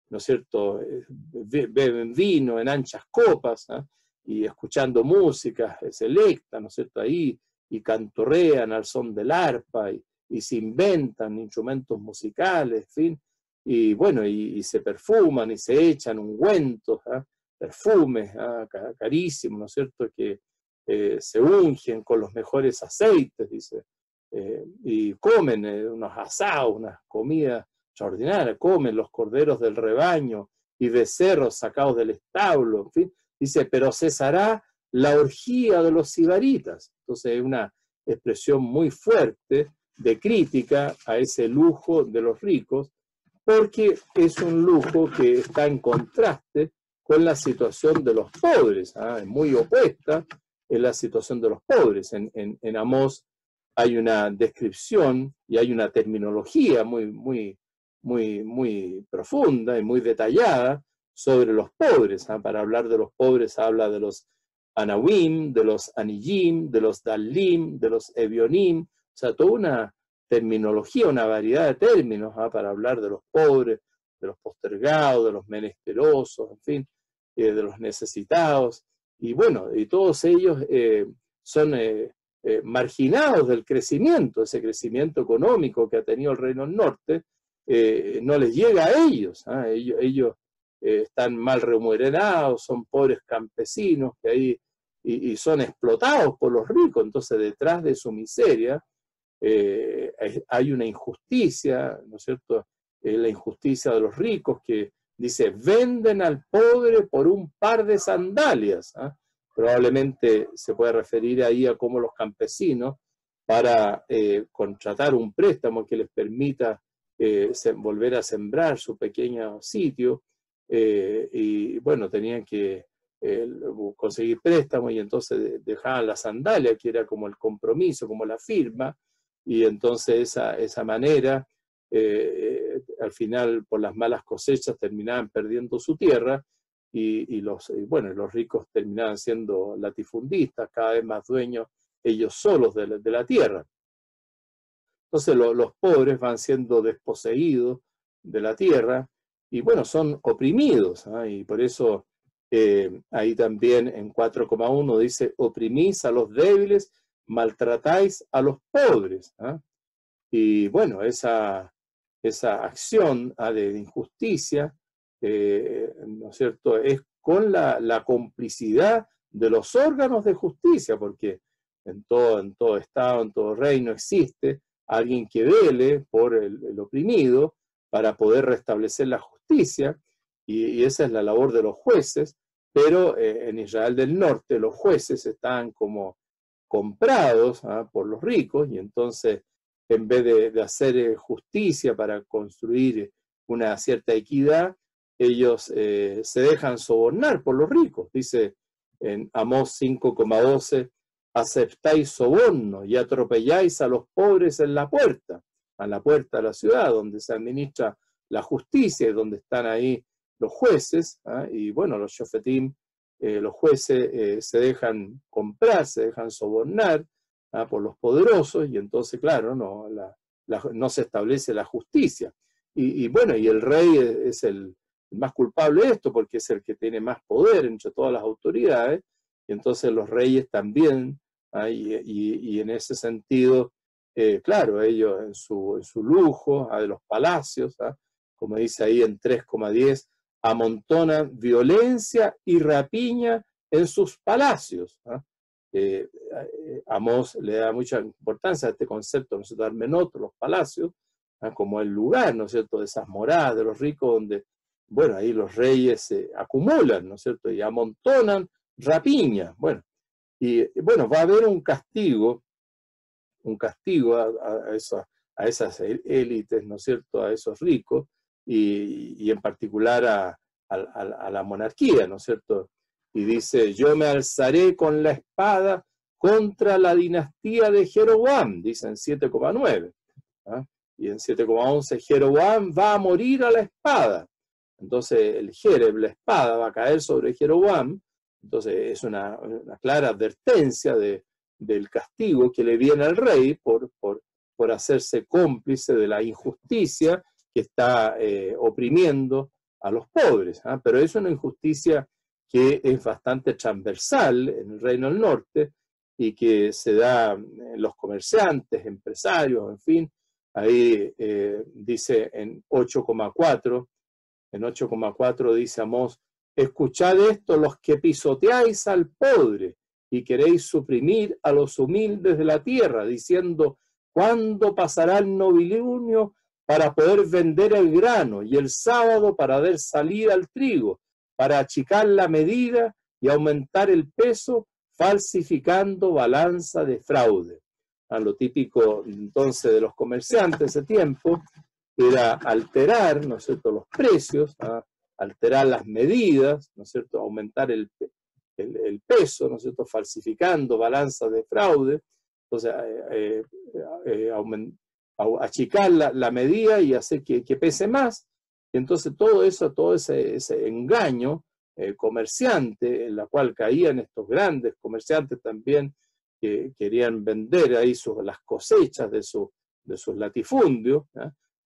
¿no es cierto?, beben vino en anchas copas, ¿eh? Y escuchando música selecta, ¿no es cierto?, ahí, y cantorrean al son del arpa, y se inventan instrumentos musicales, en fin, y bueno, y se perfuman y se echan ungüentos, perfumes carísimos, ¿no es cierto?, que se ungen con los mejores aceites, dice, y comen unos asados, unas comidas extraordinarias, comen los corderos del rebaño y becerros sacados del establo, en fin, dice, pero cesará la orgía de los sibaritas. Entonces es una expresión muy fuerte de crítica a ese lujo de los ricos, porque es un lujo que está en contraste con la situación de los pobres, es muy opuesta en la situación de los pobres. En Amós hay una descripción y hay una terminología muy profunda y muy detallada sobre los pobres. Para hablar de los pobres habla de los Anawim, de los Aniyim, de los Dalim, de los Ebionim, o sea, toda una terminología, una variedad de términos para hablar de los pobres, de los postergados, de los menesterosos, en fin, de los necesitados. Y bueno, y todos ellos son marginados del crecimiento, ese crecimiento económico que ha tenido el Reino del Norte, no les llega a ellos. Ellos están mal remunerados, son pobres campesinos que ahí, y son explotados por los ricos. Entonces, detrás de su miseria hay una injusticia, ¿no es cierto?, la injusticia de los ricos, que dice, venden al pobre por un par de sandalias. Probablemente se puede referir ahí a cómo los campesinos, para contratar un préstamo que les permita volver a sembrar su pequeño sitio, y bueno, tenían que conseguir préstamos, y entonces dejaban la sandalia, que era como el compromiso, como la firma, y entonces esa manera, al final, por las malas cosechas, terminaban perdiendo su tierra, y los ricos terminaban siendo latifundistas, cada vez más dueños ellos solos de la tierra. Entonces los pobres van siendo desposeídos de la tierra, y bueno, son oprimidos, y por eso ahí también en 4,1 dice, oprimís a los débiles, maltratáis a los pobres. Y bueno, esa acción de injusticia, ¿no es cierto?, es con la complicidad de los órganos de justicia, porque en todo estado, en todo reino existe alguien que vele por el oprimido para poder restablecer la justicia, y esa es la labor de los jueces. Pero en Israel del Norte los jueces estaban como comprados por los ricos, y entonces en vez de hacer justicia para construir una cierta equidad, ellos se dejan sobornar por los ricos. Dice en Amós 5,12, aceptáis soborno y atropelláis a los pobres en la puerta, a la puerta de la ciudad, donde se administra la justicia y donde están ahí los jueces, y bueno, los shofetim, los jueces se dejan comprar, se dejan sobornar por los poderosos, y entonces, claro, no se establece la justicia. Y bueno, y el rey es el más culpable de esto, porque es el que tiene más poder entre todas las autoridades, y entonces los reyes también, y en ese sentido, claro, ellos en su lujo de los palacios, como dice ahí en 3,10, amontonan violencia y rapiña en sus palacios. Amós le da mucha importancia a este concepto, ¿no es cierto?, Armenot, los palacios, como el lugar, ¿no es cierto?, de esas moradas de los ricos, donde, bueno, ahí los reyes se acumulan, ¿no es cierto?, y amontonan rapiña. Bueno, y bueno, va a haber un castigo a esas élites, ¿no es cierto?, a esos ricos, y en particular a la monarquía, ¿no es cierto? Y dice, yo me alzaré con la espada contra la dinastía de Jeroboam, dice en 7,9. Y en 7,11, Jeroboam va a morir a la espada. Entonces el Jereb, la espada, va a caer sobre Jeroboam. Entonces es una clara advertencia del castigo que le viene al rey por hacerse cómplice de la injusticia que está oprimiendo a los pobres. Pero es una injusticia que es bastante transversal en el Reino del Norte y que se da en los comerciantes, empresarios, en fin. Ahí dice en 8,4 dice Amós, escuchad esto los que pisoteáis al pobre y queréis suprimir a los humildes de la tierra, diciendo, ¿cuándo pasará el novilunio para poder vender el grano y el sábado para dar salida al trigo, para achicar la medida y aumentar el peso, falsificando balanza de fraude? Lo típico entonces de los comerciantes de ese tiempo era alterar, ¿no es cierto?, los precios, alterar las medidas, ¿no es cierto?, aumentar el peso, ¿no es cierto?, falsificando balanzas de fraude, entonces achicar la medida y hacer que pese más. Y entonces todo ese engaño comerciante, en la cual caían estos grandes comerciantes también, que querían vender ahí las cosechas de sus latifundios,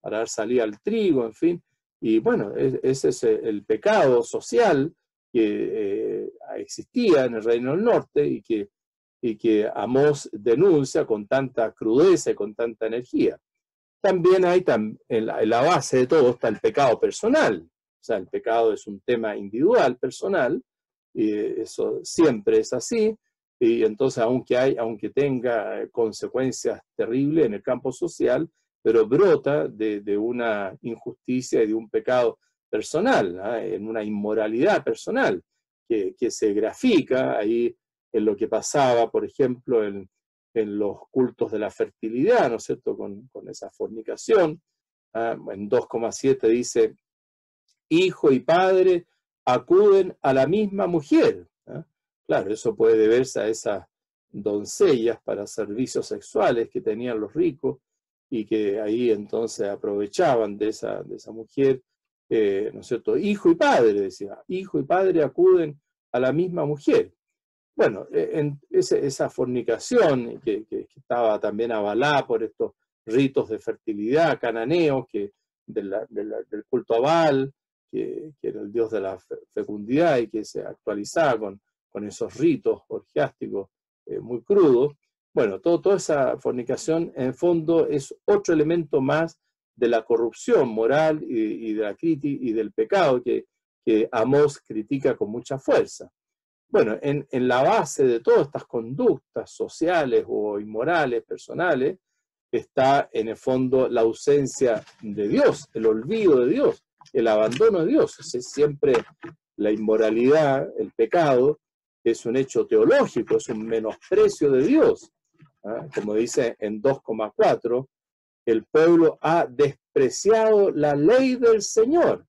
para dar salida al trigo, en fin. Y bueno, ese es el pecado social que existía en el Reino del Norte y que Amós denuncia con tanta crudeza y con tanta energía. También hay en la base de todo está el pecado personal. O sea, el pecado es un tema individual, personal, y eso siempre es así. Y entonces, aunque tenga consecuencias terribles en el campo social, pero brota de una injusticia y de un pecado personal, en una inmoralidad personal, que se grafica ahí en lo que pasaba, por ejemplo, en los cultos de la fertilidad, ¿no es cierto?, con esa fornicación. En 2,7 dice, hijo y padre acuden a la misma mujer. Claro, eso puede deberse a esas doncellas para servicios sexuales que tenían los ricos y que ahí entonces aprovechaban de esa mujer, ¿no es cierto? Hijo y padre, decía, hijo y padre acuden a la misma mujer. Bueno, esa fornicación que estaba también avalada por estos ritos de fertilidad cananeos del culto a Baal, que era el dios de la fecundidad y que se actualizaba con esos ritos orgiásticos muy crudos. Bueno, toda esa fornicación en el fondo es otro elemento más de la corrupción moral y de la crítica y del pecado que Amós critica con mucha fuerza. Bueno, en la base de todas estas conductas sociales o inmorales, personales, está en el fondo la ausencia de Dios, el olvido de Dios, el abandono de Dios. Es siempre la inmoralidad, el pecado, es un hecho teológico, es un menosprecio de Dios. Como dice en 2,4, el pueblo ha despreciado la ley del Señor,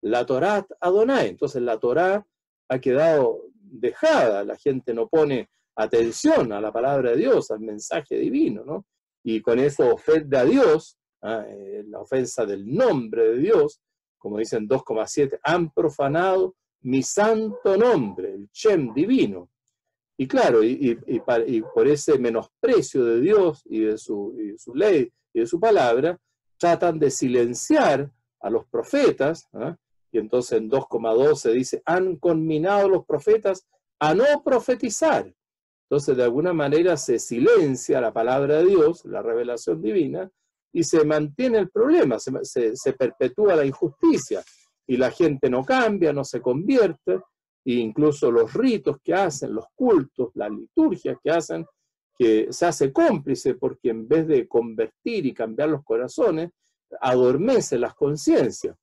la Torá Adonai. Entonces la Torá ha quedado dejada, la gente no pone atención a la palabra de Dios, al mensaje divino, ¿no? Y con eso ofende a Dios la ofensa del nombre de Dios, como dicen 2,7, han profanado mi santo nombre, el Shem divino. Y claro, y por ese menosprecio de Dios y de su ley y de su palabra, tratan de silenciar a los profetas, y entonces en 2,12 dice, han conminado los profetas a no profetizar. Entonces, de alguna manera se silencia la palabra de Dios, la revelación divina, y se mantiene el problema, se perpetúa la injusticia, y la gente no cambia, no se convierte, e incluso los ritos que hacen, los cultos, las liturgias que hacen, que se hace cómplice, porque en vez de convertir y cambiar los corazones, adormece las conciencias.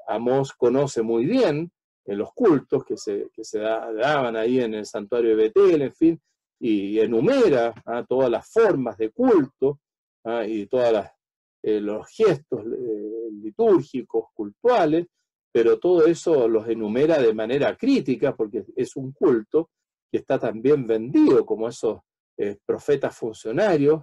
Amós conoce muy bien en los cultos que se daban ahí en el santuario de Betel, en fin, y enumera todas las formas de culto y todos los gestos litúrgicos, cultuales, pero todo eso los enumera de manera crítica, porque es un culto que está también vendido, como esos profetas funcionarios,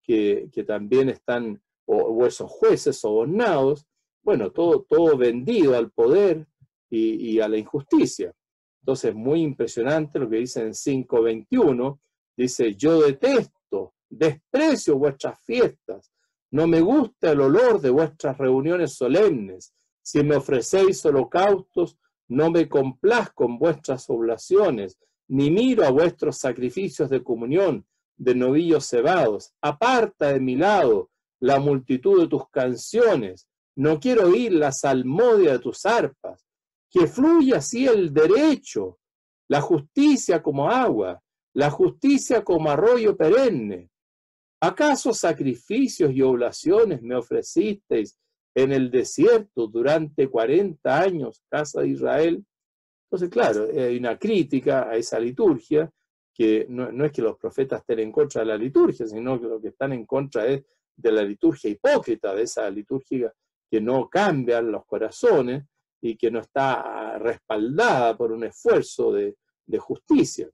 que también están, o esos jueces sobornados, bueno, todo vendido al poder y a la injusticia. Entonces, muy impresionante lo que dice en 5:21, dice, yo detesto, desprecio vuestras fiestas, no me gusta el olor de vuestras reuniones solemnes, si me ofrecéis holocaustos, no me complazco en vuestras oblaciones, ni miro a vuestros sacrificios de comunión, de novillos cebados, aparta de mi lado la multitud de tus canciones, no quiero oír la salmodia de tus arpas, que fluya así el derecho, la justicia como agua, la justicia como arroyo perenne. ¿Acaso sacrificios y oblaciones me ofrecisteis en el desierto durante 40 años, casa de Israel? Entonces, claro, hay una crítica a esa liturgia, que no es que los profetas estén en contra de la liturgia, sino que lo que están en contra es de la liturgia hipócrita, de esa liturgia que no cambia los corazones y que no está respaldada por un esfuerzo de justicia.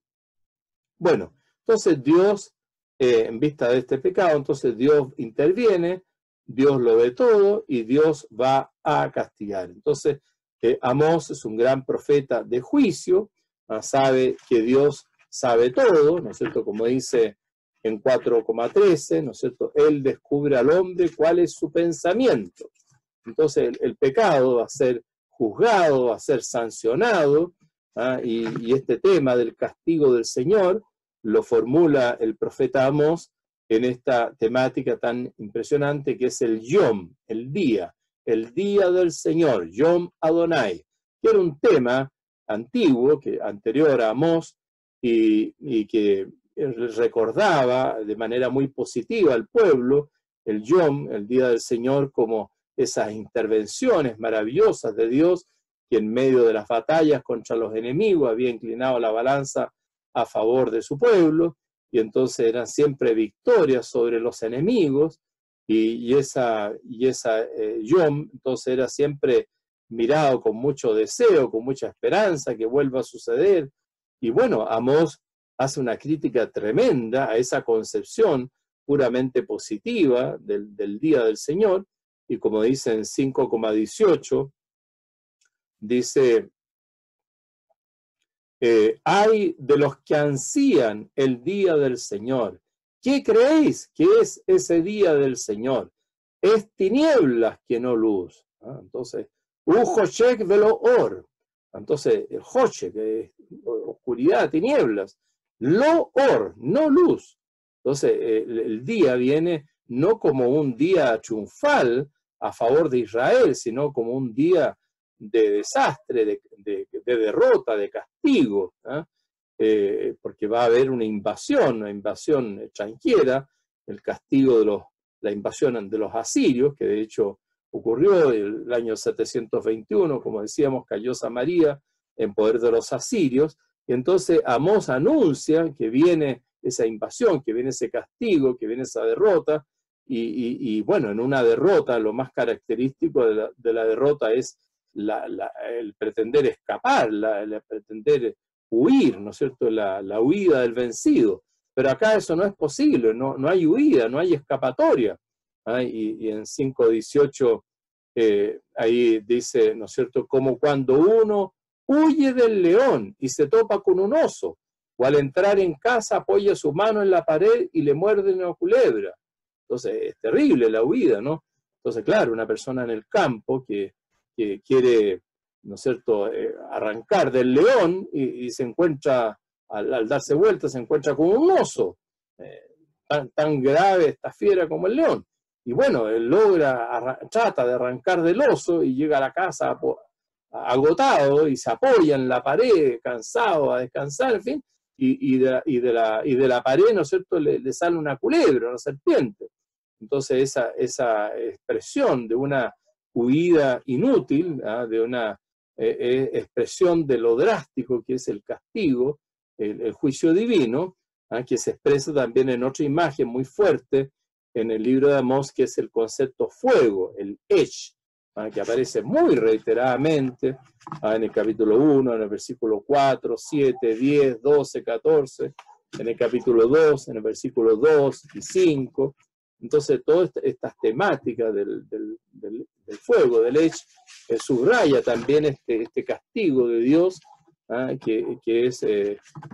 Bueno, entonces Dios, en vista de este pecado, entonces Dios interviene, Dios lo ve todo y Dios va a castigar. Entonces, Amós es un gran profeta de juicio, sabe que Dios sabe todo, ¿no es cierto? Como dice en 4,13, ¿no es cierto? Él descubre al hombre cuál es su pensamiento. Entonces, el pecado va a ser juzgado, va a ser sancionado, y este tema del castigo del Señor lo formula el profeta Amós en esta temática tan impresionante que es el Yom, el día del Señor, Yom Adonai, que era un tema antiguo, anterior a Amós, y que recordaba de manera muy positiva al pueblo el Yom, el día del Señor, como esas intervenciones maravillosas de Dios, que en medio de las batallas contra los enemigos había inclinado la balanza a favor de su pueblo, y entonces eran siempre victorias sobre los enemigos, y esa Yom entonces era siempre mirado con mucho deseo, con mucha esperanza que vuelva a suceder. Y bueno, Amós hace una crítica tremenda a esa concepción puramente positiva del día del Señor, y como dice en 5,18, dice, hay de los que ansían el día del Señor. ¿Qué creéis que es ese día del Señor? Es tinieblas que no luz. Entonces, Joshek velo or. Entonces, el Joshek, oscuridad, tinieblas. Lo or, no luz. Entonces, el día viene no como un día triunfal a favor de Israel, sino como un día de desastre, de derrota, de castigo, porque va a haber una invasión extranjera, el castigo de la invasión de los asirios, que de hecho ocurrió el año 721, como decíamos, cayó Samaria en poder de los asirios, y entonces Amós anuncia que viene esa invasión, que viene ese castigo, que viene esa derrota, y bueno, en una derrota lo más característico de la derrota es el pretender escapar, el pretender huir, ¿no es cierto?, la huida del vencido. Pero acá eso no es posible, no hay huida, no hay escapatoria. y en 5:18 ahí dice, ¿no es cierto?, como cuando uno huye del león y se topa con un oso, o al entrar en casa apoya su mano en la pared y le muerde una culebra. Entonces es terrible la huida, ¿no? Entonces, claro, una persona en el campo que quiere, ¿no es cierto?, arrancar del león y se encuentra, al darse vuelta, se encuentra con un oso, tan grave esta fiera como el león. Y bueno, él trata de arrancar del oso y llega a la casa agotado y se apoya en la pared, cansado, a descansar, en fin, y de la pared, ¿no es cierto?, le sale una culebra, una serpiente. Entonces esa expresión de una huida inútil, de una expresión de lo drástico que es el castigo, el juicio divino, que se expresa también en otra imagen muy fuerte en el libro de Amós, que es el concepto fuego, el Esh, que aparece muy reiteradamente en el capítulo 1, en el versículo 4, 7, 10, 12, 14, en el capítulo 2, en el versículo 2 y 5. Entonces, todas estas temáticas del fuego, del Esh, subraya también este castigo de Dios, que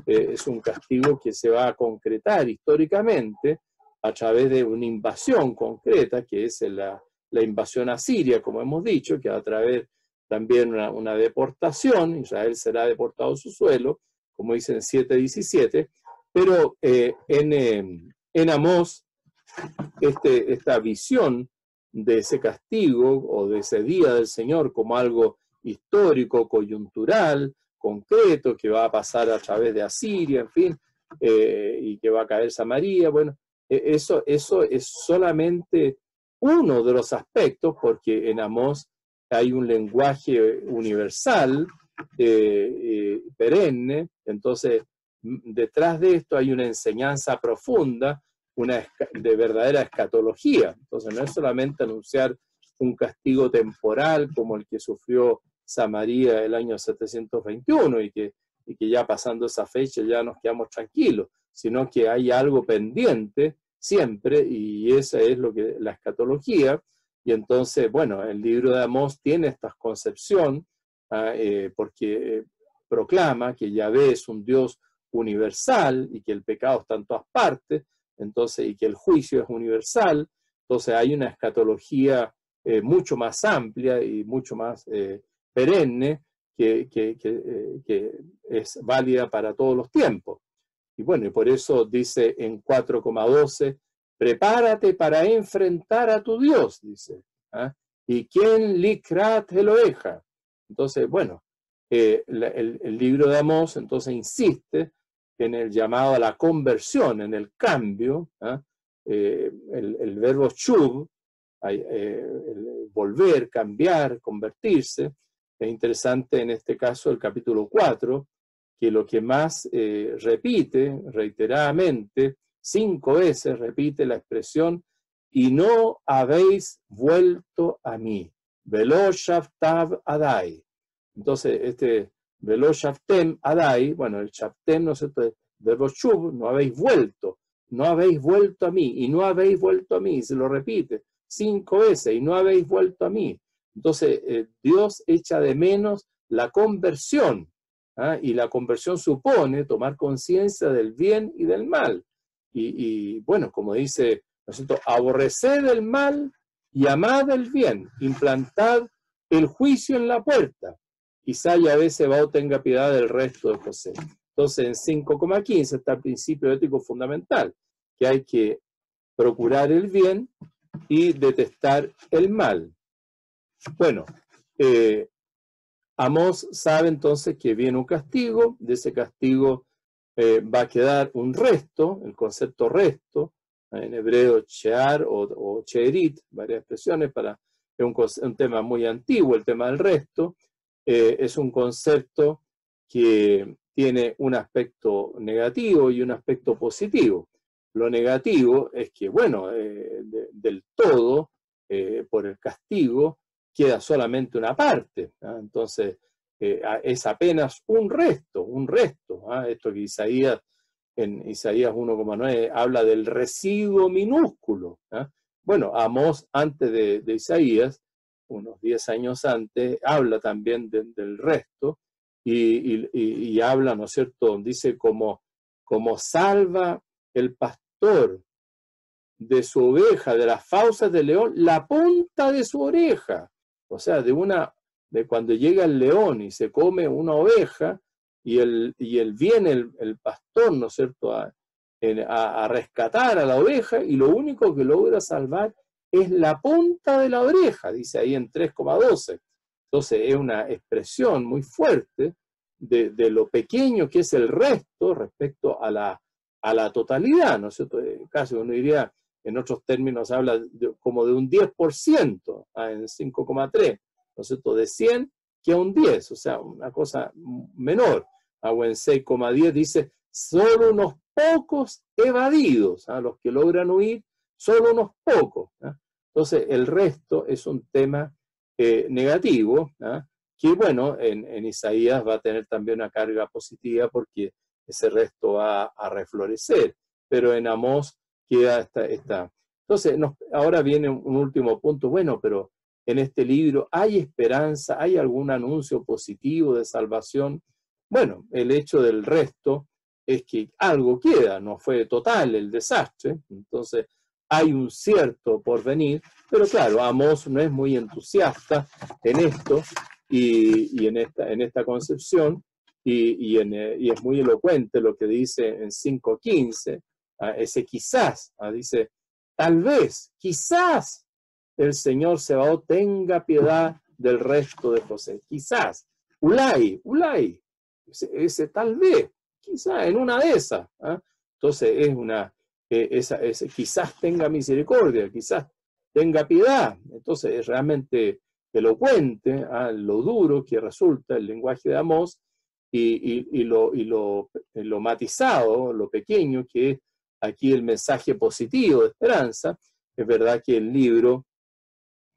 es un castigo que se va a concretar históricamente a través de una invasión concreta, que es la invasión asiria, como hemos dicho, que va a traer también una deportación. Israel será deportado a su suelo, como dice en 7:17, pero en Amós, esta visión de ese castigo o de ese día del Señor como algo histórico, coyuntural, concreto, que va a pasar a través de Asiria, en fin, y que va a caer Samaria. Bueno, eso es solamente uno de los aspectos, porque en Amós hay un lenguaje universal, perenne. Entonces, detrás de esto hay una enseñanza profunda, de verdadera escatología. Entonces, no es solamente anunciar un castigo temporal como el que sufrió Samaria el año 721 y que ya pasando esa fecha ya nos quedamos tranquilos, sino que hay algo pendiente siempre, y esa es la escatología. Y entonces, bueno, el libro de Amós tiene esta concepción, porque proclama que Yahvé es un Dios universal y que el pecado está en todas partes, entonces, y que el juicio es universal. Entonces hay una escatología mucho más amplia y mucho más perenne, que es válida para todos los tiempos. Y bueno, y por eso dice en 4:12, prepárate para enfrentar a tu Dios, dice. ¿Y quién likrat Eloheja? Entonces, bueno, el libro de Amós entonces insiste en el llamado a la conversión, en el cambio, el verbo shuv, el volver, cambiar, convertirse. Es interesante en este caso el capítulo 4, que lo que más repite reiteradamente, 5 veces repite la expresión, y no habéis vuelto a mí. Velo shaftav adai. Entonces, Velo shaftem adai, bueno, el shaftem, ¿no es cierto?, el verbo shuv, no habéis vuelto a mí, y no habéis vuelto a mí, se lo repite 5 veces, y no habéis vuelto a mí. Entonces, Dios echa de menos la conversión, y la conversión supone tomar conciencia del bien y del mal. Y bueno, como dice, ¿no es cierto?, aborreced el mal y amad el bien, implantad el juicio en la puerta. Quizá Yahvé Sebaot tenga piedad del resto de José. Entonces, en 5:15 está el principio ético fundamental, que hay que procurar el bien y detestar el mal. Bueno, Amós sabe entonces que viene un castigo, de ese castigo va a quedar un resto, el concepto resto, en hebreo shear o sheerit, varias expresiones, es un tema muy antiguo, el tema del resto. Es un concepto que tiene un aspecto negativo y un aspecto positivo. Lo negativo es que, bueno, del todo, por el castigo, queda solamente una parte, entonces es apenas un resto, esto que en Isaías 1:9 habla del residuo minúsculo. bueno, Amós antes de Isaías, unos 10 años antes, habla también del resto y habla, ¿no es cierto? Dice como salva el pastor de su oveja, de las fauces del león, la punta de su oreja. O sea, de cuando llega el león y se come una oveja, y viene el pastor, ¿no es cierto?, a rescatar a la oveja, y lo único que logra salvar es la punta de la oreja, dice ahí en 3,12. Entonces es una expresión muy fuerte de lo pequeño que es el resto respecto a la totalidad, ¿no es cierto? Casi uno diría, en otros términos, habla como de un 10%, en 5,3, ¿no es cierto? De 100 que a un 10, o sea, una cosa menor. O en 6,10 dice, solo unos pocos evadidos, los que logran huir, solo unos pocos. Entonces, el resto es un tema negativo, que, bueno, en Isaías va a tener también una carga positiva porque ese resto va a reflorecer, pero en Amós queda esta. Entonces, ahora viene un último punto. Bueno, pero en este libro hay esperanza, hay algún anuncio positivo de salvación. Bueno, el hecho del resto es que algo queda, no fue total el desastre, entonces hay un cierto porvenir, pero claro, Amós no es muy entusiasta en esto y en esta concepción, y es muy elocuente lo que dice en 5,15, ese quizás, dice, tal vez, quizás el Señor Sebaot tenga piedad del resto de José, quizás, ulay, ese tal vez, quizás en una de esas. Entonces es quizás tenga misericordia, quizás tenga piedad. Entonces es realmente elocuente lo duro que resulta el lenguaje de Amós y lo matizado, lo pequeño que es aquí el mensaje positivo de esperanza. Es verdad que el libro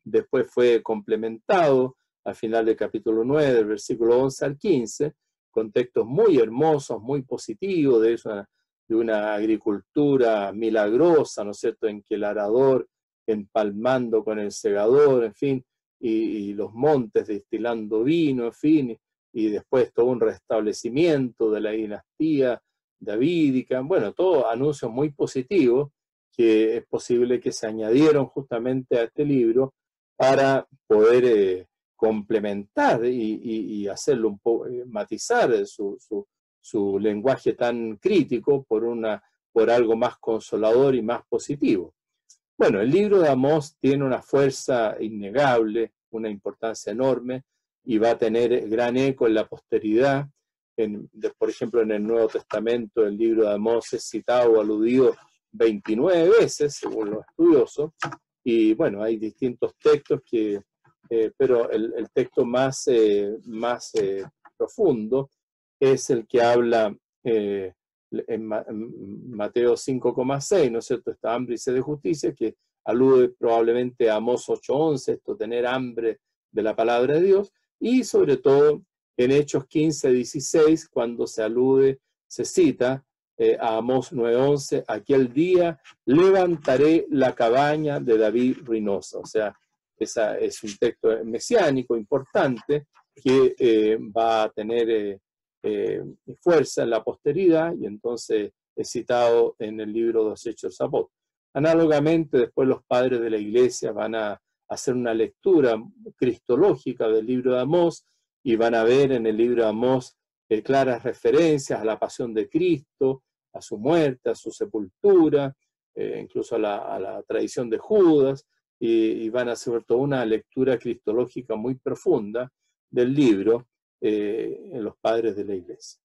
después fue complementado al final del capítulo 9, del versículo 11 al 15, con textos muy hermosos, muy positivos, de una agricultura milagrosa, ¿no es cierto?, en que el arador empalmando con el segador, en fin, y los montes destilando vino, en fin, y después todo un restablecimiento de la dinastía davídica, bueno, todo anuncios muy positivos que es posible que se añadieron justamente a este libro para poder complementar y hacerlo un poco, matizar su lenguaje tan crítico por algo más consolador y más positivo. Bueno, el libro de Amós tiene una fuerza innegable, una importancia enorme, y va a tener gran eco en la posteridad. Por ejemplo, en el Nuevo Testamento, el libro de Amós es citado o aludido 29 veces, según los estudiosos, y bueno, hay distintos textos pero el texto más profundo es el que habla en Mateo 5,6, ¿no es cierto? Esta hambre y sed de justicia, que alude probablemente a Amós 8,11, esto tener hambre de la palabra de Dios, y sobre todo en Hechos 15:16, cuando se cita a Amós 9:11, aquel día levantaré la cabaña de David ruinosa. O sea, esa es un texto mesiánico importante que va a tener fuerza en la posteridad, y entonces es citado en el libro de los Hechos de los Apóstoles. Análogamente, después los padres de la iglesia van a hacer una lectura cristológica del libro de Amós y van a ver en el libro de Amós claras referencias a la pasión de Cristo, a su muerte, a su sepultura, incluso a la tradición de Judas, y van a hacer toda una lectura cristológica muy profunda del libro en los padres de la iglesia.